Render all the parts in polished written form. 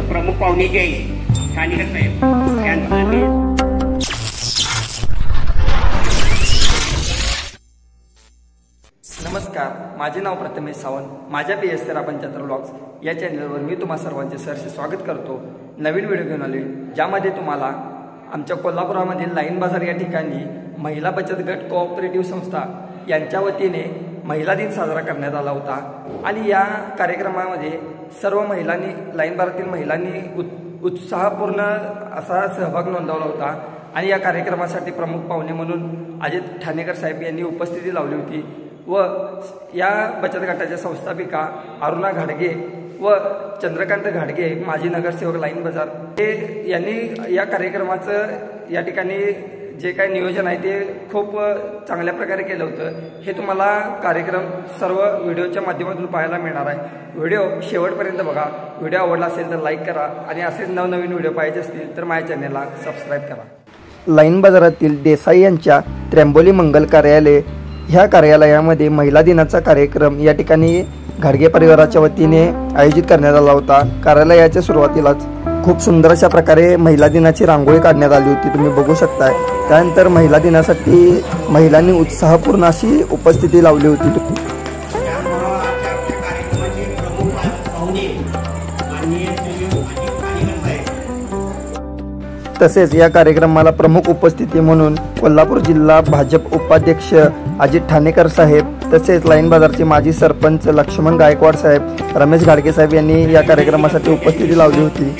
प्रमुख पाहुणे जे ठाणेकर साहेब त्यांचं मी नमस्कार, माझे नाव प्रथमेश सावंत. माझ्या PS पंचाहत्तर ब्लॉग्स या चॅनलवर मी तुम्हा सर्वांचे सहर्ष स्वागत करतो. नवीन व्हिडिओ घेऊन आले ज्यामध्ये तुम्हाला आमच्या कोल्हापुरामधील लाईन बाजार या ठिकाणी महिला बचत गट कोऑपरेटिव्ह संस्था यांच्या वतीने महिला दिन साजरा करण्यात आला होता आणि या कार्यक्रमामध्ये सर्व महिलांनी लाईन बाजारातील महिलांनी उत्साहपूर्ण असा सहभाग नोंदवला होता आणि या कार्यक्रमासाठी प्रमुख पाहुणे म्हणून अजित ठाणेकर साहेब यांनी उपस्थिती लावली होती व या बचत गटाच्या संस्थापिका अरुणा घाडगे व चंद्रकांत घाडगे माजी नगरसेवक लाईन बाजार हे यांनी या कार्यक्रमाचं या ठिकाणी जे काही नियोजन आहे ते खूप चांगल्या प्रकारे केलं होतं. हे तुम्हाला कार्यक्रम सर्व व्हिडिओच्या माध्यमातून पाहायला मिळणार आहे. व्हिडिओ शेवटपर्यंत बघा. व्हिडिओ आवडला असेल तर लाईक करा आणि असेच नवनवीन व्हिडिओ पाहायचे असतील तर माझ्या चॅनलला सबस्क्राईब करा. लाईन बाजारातील देसाई यांच्या त्र्यंबोली मंगल कार्यालय ह्या कार्यालयामध्ये महिला दिनाचा कार्यक्रम या ठिकाणी घाडगे परिवाराच्या वतीने आयोजित करण्यात आला होता. कार्यालयाच्या सुरुवातीलाच खूप सुंदर अशा प्रकारे महिला दिनाची रांगोळी काढण्यात आली होती, तुम्ही बघू शकताय. त्यानंतर महिला दिनासाठी महिलांनी उत्साहपूर्ण अशी उपस्थिती लावली होती. तसेच या कार्यक्रमाला प्रमुख उपस्थिती म्हणून कोल्हापूर जिल्हा भाजप उपाध्यक्ष अजित ठाणेकर साहेब तसेच लाईन बाजारचे माजी सरपंच लक्ष्मण गायकवाड साहेब, रमेश घाडगे साहेब यांनी या कार्यक्रमासाठी उपस्थिती लावली होती.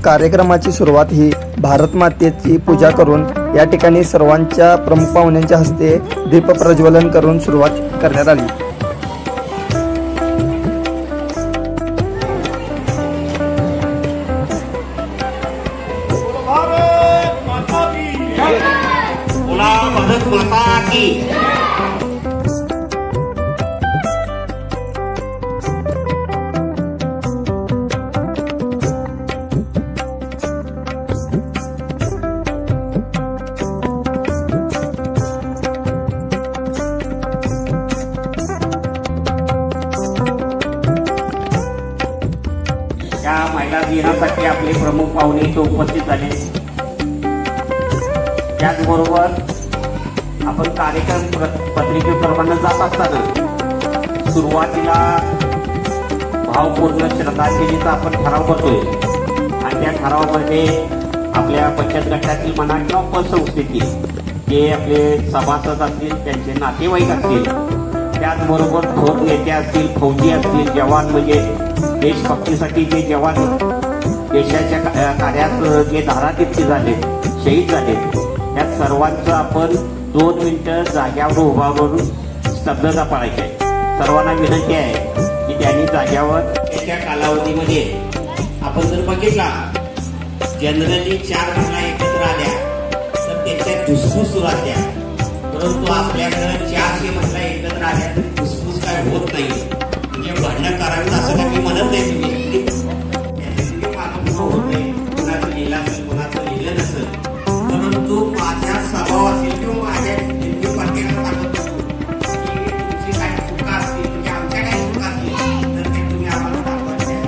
कार्यक्रमाची सुरुवात ही भारत मातेची पूजा करून या ठिकाणी सर्वांच्या प्रमुख पाहुण्यांच्या हस्ते दीप प्रज्वलन करून सुरुवात करण्यात आली. या महिला दिनासाठी आपले प्रमुख पाहुणे इथे उपस्थित झाले. त्याचबरोबर आपण कार्यक्रम पत्रिकेप्रमाणे जात असताना सुरुवातीला भावपूर्ण श्रद्धांजलीचा आपण ठराव करतोय आणि त्या ठरावामध्ये आपल्या बचत गटातील म्हणा किंवा पतसंस्थेतील जे आपले सभासद असतील त्यांचे नातेवाईक असतील, त्याचबरोबर थोर नेते असतील, फौजी असतील, जवान म्हणजे देशभक्तीसाठी जे जवान देशाच्या कार्यात जे धारातीर्थी झाले, शहीद झाले, त्या सर्वांचं आपण 2 मिनिटं जाग्यावर उभा राहून स्तब्धता पाळायची आहे. सर्वांना विनंती आहे की त्यांनी जाग्यावर त्याच्या कालावधीमध्ये आपण जर बघितला जनरली 4 महिला एकत्र आल्या तर त्याच्या धुसफूस राहत्या, परंतु आपल्याकडे 400 महिला एकत्र आल्या तर धुसफूस काय होत नाही. म्हणजे भांडण करावी असं काही मी म्हणत नाही. तुम्ही होत नाही, कुणाचं लिहिलं असेल कुणाचं लिहिलं नसेल, परंतु माझ्या स्वभाव असेल किंवा माझ्या हिंदू पार्टीला सांगत की तुमची काही चुका असतील म्हणजे आमच्या काही चुका असतील तर ते तुम्ही आम्हाला दाखवायच्या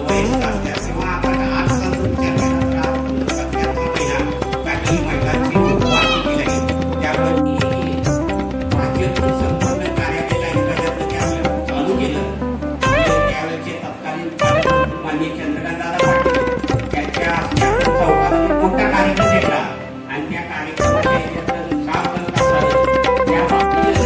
वयस्क असतात किंवा आपण आजकाल विचार केला काही महिलांची वाढ केली आहे. त्यामुळे भाजपची संपूर्ण कार्यालयाला आपल्याला चालू केलं. त्यावेळेचे तत्कालीन माननीय चंद्रकांतदादा पाटील त्यांच्या चौकात मोठा कार्यक्रम घेतला आणि त्या कार्यक्रमाच्या काम करत असताना त्या बाबतीत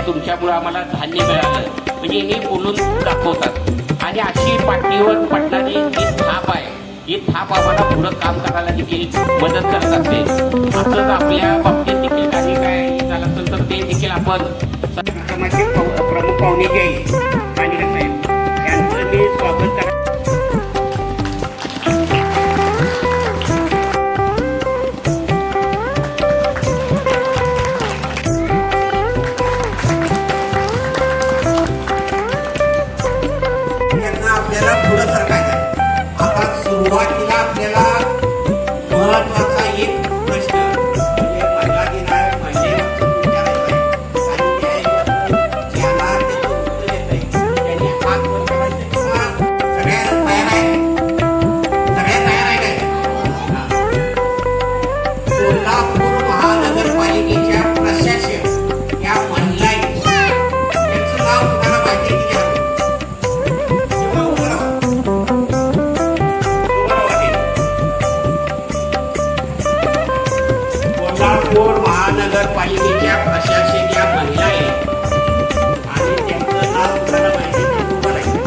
तुमच्यामुळे आम्हाला धान्य मिळालं म्हणजे हे बोलून दाखवतात आणि अशी पाठीवर पडणारी ही थाप आहे, ही थाप आम्हाला पुढं काम करायला देखील मदत करत असते. असंच आपल्या बाबतीत देखील काही काय झालं असेल तर ते देखील आपण कार्यक्रमाचे प्रमुख पाहुणे जे ठाणेकर साहेब यांचं मी स्वागत करतो. कोल्हापूर महानगरपालिकेच्या प्रशासक या महिला आहेत. त्यांचं नाव तुम्हाला माहिती आहे कोल्हापूर महानगरपालिकेच्या प्रशासक या महिला आहेत आणि त्यांचं नाव तुम्हाला माहिती आहे उभं राहील.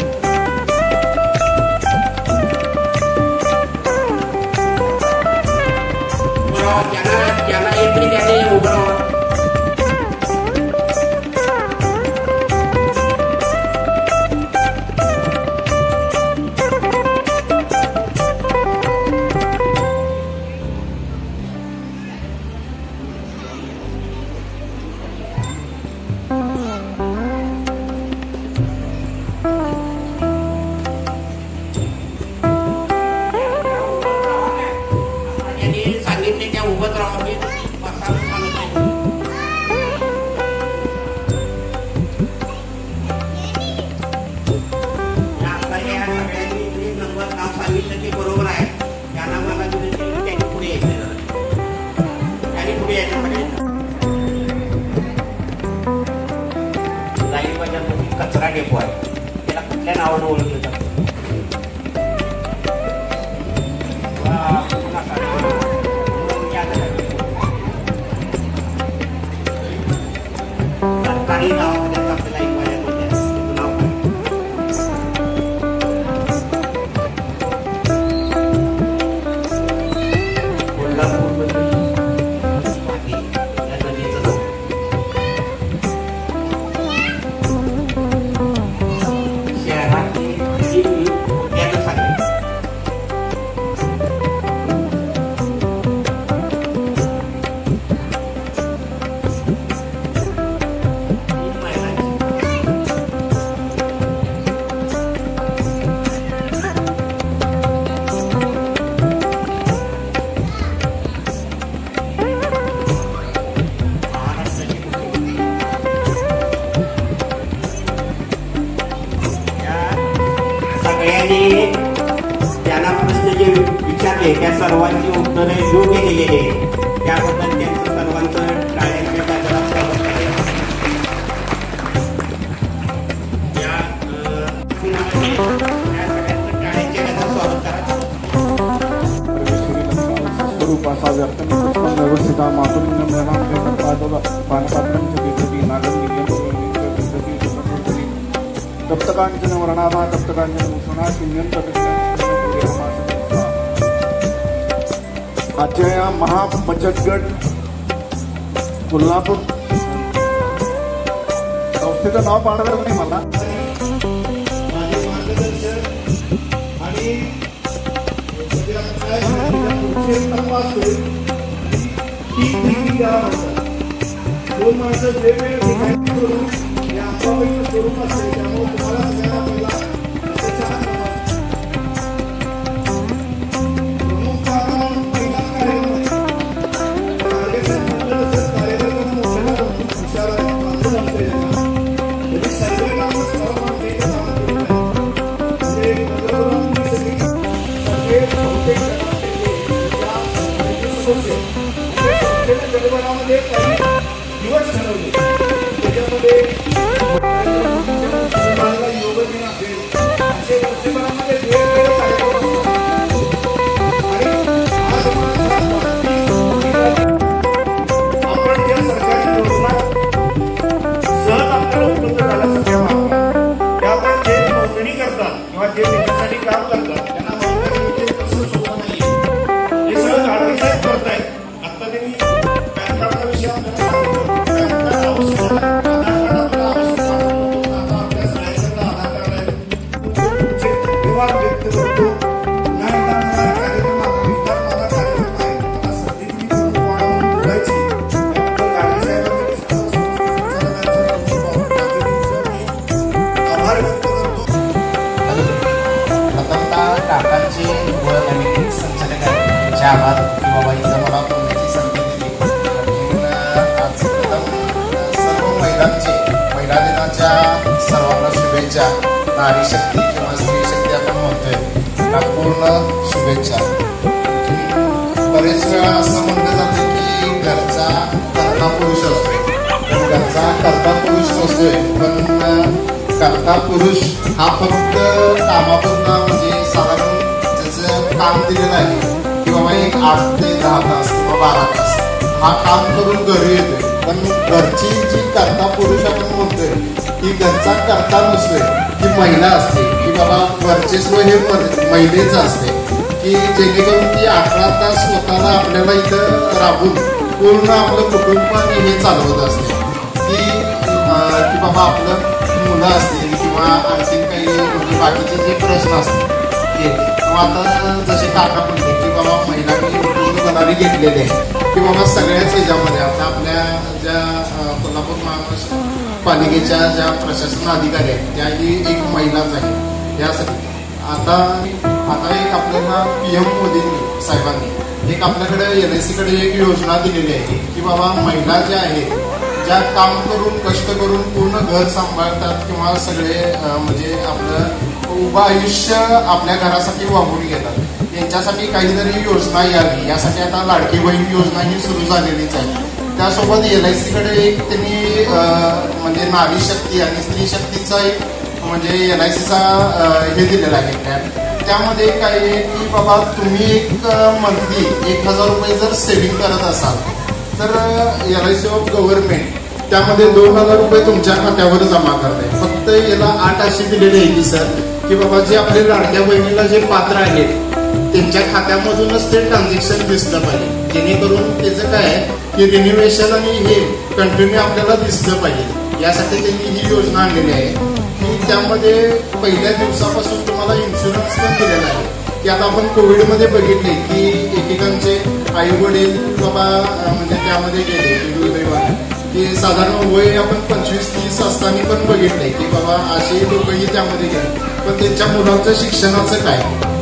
ज्यांना येते त्याने उभं राहावं. सांगितले त्या उभं राहावं. मी बसावं सांगत नाही. आता या सगळ्यांनी जे नंबर नाव सांगितलं ते बरोबर आहे. त्या नावाला त्यांनी पुढे यायचं. त्यांनी पुढे यायचं सगळ्यांना. लाईन बाजारमध्ये कचरा डेपो आहे. त्याला कुठल्या नावानं ओळखलं जातं? सरकारी नावामध्ये आपल्याला एक नाव कोल्हापूर या नदीचं नाव शहरातली त्यानं सांगितलं. सगळ्यांनी त्यांना प्रश्न जे विचारले त्या सर्वांची उत्तरे योग्य दिलेली आहे. त्याबद्दल त्यांचं सर्वांचं टाळ्यांच्या गजरात स्वागत आहे. या सगळ्यांचं टाळ्यांच्या गजरात स्वागत करा. स्वरूपाचा व्यवस्थित मातृ पानपात्रांच्या पद्धती दप्तकांचन वर्णामा दप्तकांचन भूषणा किन्यंत आजच्या या महाबचत गट कोल्हापूर संस्थेचं नाव पाडलं नाही मला. माझे मार्गदर्शन आणि दोन माणसं वेगवेगळे ठिकाणी करून स्वरूप असते. त्यामुळे तुम्हाला सगळ्यांना पहिला प्रमुख पहिला कार्यक्रम हुशार सर्वे कामच जगभरामध्ये काही दिवस ठरवले. त्याच्यामध्ये योग दिन असेल असे वर्षभरामध्ये वेगवेगळे कार्यक्रम आपण ज्या सरकारी योजना सहज आपल्याला उपलब्ध झाल्या त्यामुळे जे नोंदणी करतात किंवा जे त्याच्यासाठी काम करतात त्यांना नोंदणी कसं सोपं नाहीये. हे सहज आडवीसाहेब करतायत. आता त्यांनी पॅन कार्डचा विषय आपल्याला काकांचे व नवीन संचालकांचे आभार की बाबा इथं मला बोलण्याची संधी दिली. आज सर्व महिलांचे महिला दिनाच्या सर्वांना शुभेच्छा. नारी शक्ती किंवा स्त्री शक्ती आपण म्हणतोय त्या पूर्ण शुभेच्छा. बरेच वेळा असं म्हटलं जातं की पुरुष हा फक्त कामापुरता म्हणजे साधारण त्याचं काम दिलेलं आहे की बाबा एक 8 ते 10 तास किंवा 12 तास हा काम करून घरी येतोय. पण घरची जी करता पुरुष आपण म्हणतोय ती घरचा करता नसतोय, ती महिला असते की बाबा वर्चस्व हे महिलेचं असते की जेणेकरून ती 18 तास स्वतःला आपल्याला इथं राबून पूर्ण आपलं कुटुंब आणि हे चालवत असते की बाबा आपलं मुलं असतील किंवा आणखीन काही म्हणजे बाकीचे जे प्रश्न असतील ते किंवा आता जसे काका म्हणते की बाबा महिलांनी पूर्ण बनारी घेतलेले आहे की बाबा सगळ्याच ह्याच्यामध्ये आता आपल्या ज्या कोल्हापूर महानगरपालिकेच्या ज्या प्रशासन अधिकारी आहेत त्याही एक महिलाच आहे. यासाठी आता एक आपल्याला PM मोदींनी साहेबांनी एक आपल्याकडे LIC कडे एक योजना दिलेली आहे की बाबा महिला ज्या आहेत ज्या काम करून कष्ट करून पूर्ण घर सांभाळतात किंवा सगळे म्हणजे आपलं उभं आयुष्य आपल्या घरासाठी वापरून घेतात यांच्यासाठी काहीतरी योजना यावी यासाठी आता लाडकी बहीण योजना ही सुरू झालेलीच आहे. त्यासोबत LIC कडे एक त्यांनी म्हणजे नारी शक्ती आणि स्त्री शक्तीचा एक म्हणजे LICचा हे दिलेला आहे प्लॅन. त्यामध्ये काय आहे की बाबा तुम्ही एक मंथली 1000 रुपये जर सेव्हिंग करत असाल तर LIC ऑफ गव्हर्नमेंट त्यामध्ये 2000 रुपये तुमच्या खात्यावर जमा करते. फक्त याला 8 अशी दिलेली आहे की सर की बाबा जे आपले लाडक्या बहिणीला जे पात्र आहेत त्यांच्या खात्यामधूनच ते ट्रान्झॅक्शन दिसलं पाहिजे जेणेकरून त्याचं काय आहे की रिन्युएशन आणि हे कंटिन्यू आपल्याला दिसलं पाहिजे. यासाठी त्यांनी ही योजना आणलेली आहे की त्यामध्ये पहिल्या दिवसापासून तुम्हाला इन्शुरन्स पण दिलेला आहे की आता आपण कोविडमध्ये बघितले की एकेकांचे आई वडील बाबा म्हणजे त्यामध्ये गेले की साधारण वय आपण 25-30 असताना पण बघितलंय की बाबा असे लोकही त्यामध्ये गेले. पण त्यांच्या मुलांचं शिक्षणाचं काय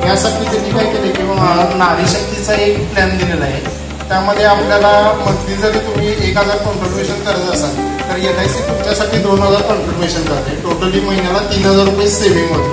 यासाठी त्यांनी काय केलं की बाबा नारी शक्तीचा एक प्लॅन दिलेला आहे. त्यामध्ये आपल्याला मंथली जरी तुम्ही 1000 कॉन्ट्रीब्युशन करत असाल तर LIC तुमच्यासाठी 2000 कॉन्ट्रीब्युशन करते. टोटली महिन्याला 3000 रुपये सेव्हिंग होते.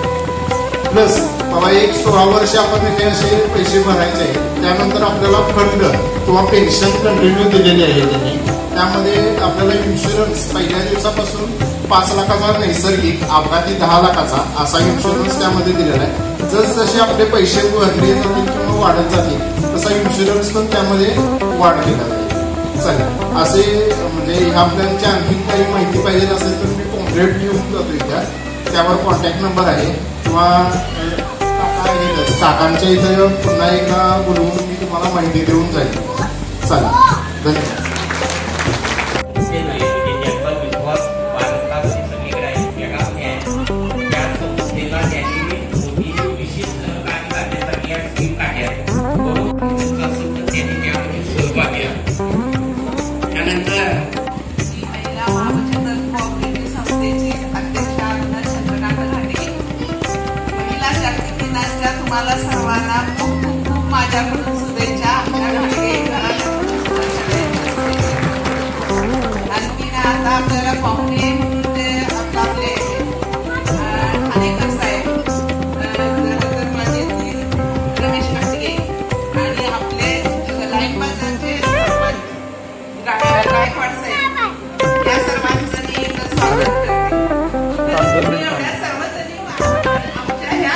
प्लस बाबा एक 16 वर्ष आपण हे असे पैसे भरायचे आहे. त्यानंतर आपल्याला फंड किंवा पेन्शन कंटिन्यू दिलेली आहे त्यांनी. त्यामध्ये आपल्याला इन्शुरन्स पहिल्या दिवसापासून 5 लाखाचा नैसर्गिक अपघाती 10 लाखाचा असा इन्शुरन्स त्यामध्ये दिलेला आहे. जसजसे आपले पैसे भरले जातील किंवा वाढत जातील तसा इन्शुरन्स पण त्यामध्ये वाढ केला जाईल. चालेल असे म्हणजे ह्या प्लॅनची आणखी काही माहिती पाहिजे असेल तर मी कॉम्प्लेट घेऊन जातो. त्यावर कॉन्टॅक्ट नंबर आहे किंवा काकांच्या इथं पुन्हा एकदा बोलवून मी तुम्हाला माहिती देऊन जाईल. चालेल धन्यवाद. तुम्हाला सर्वांना खूप खूप खूप माझ्याकडून शुभेच्छा. आमच्या घाटगे आणखी आता आपल्याला पाहुणे म्हणजे आपले ठाणेकर साहेब माझे रमेश घाटगे आणि आपले लाईन बाजारचे गायकवाड साहेब या सर्वांचं मी स्वागत करते. एवढ्या सर्वजणी आमच्या ह्या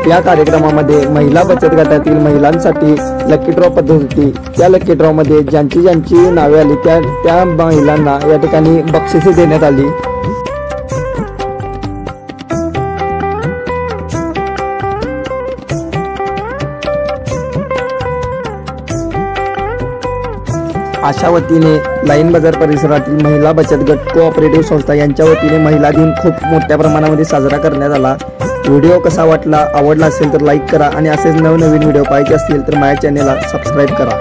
या कार्यक्रमामध्ये महिला बचत गटातील महिलांसाठी लकी ड्रॉ पद्धत होती. त्या लकी ड्रॉ मध्ये ज्यांची नावे आली त्या महिलांना या ठिकाणी बक्षिसे देण्यात आली. अशा वतीने लाईन बाजार परिसरातील महिला बचत गट कोऑपरेटिव्ह संस्था यांच्या वतीने महिला दिन खूप मोठ्या प्रमाणामध्ये साजरा करण्यात आला. व्हिडिओ कसा वाटला आवडला असेल तर लाईक करा आणि असेच नवनवीन व्हिडिओ पाहायचे असतील तर माझ्या चॅनेलला सबस्क्राईब करा.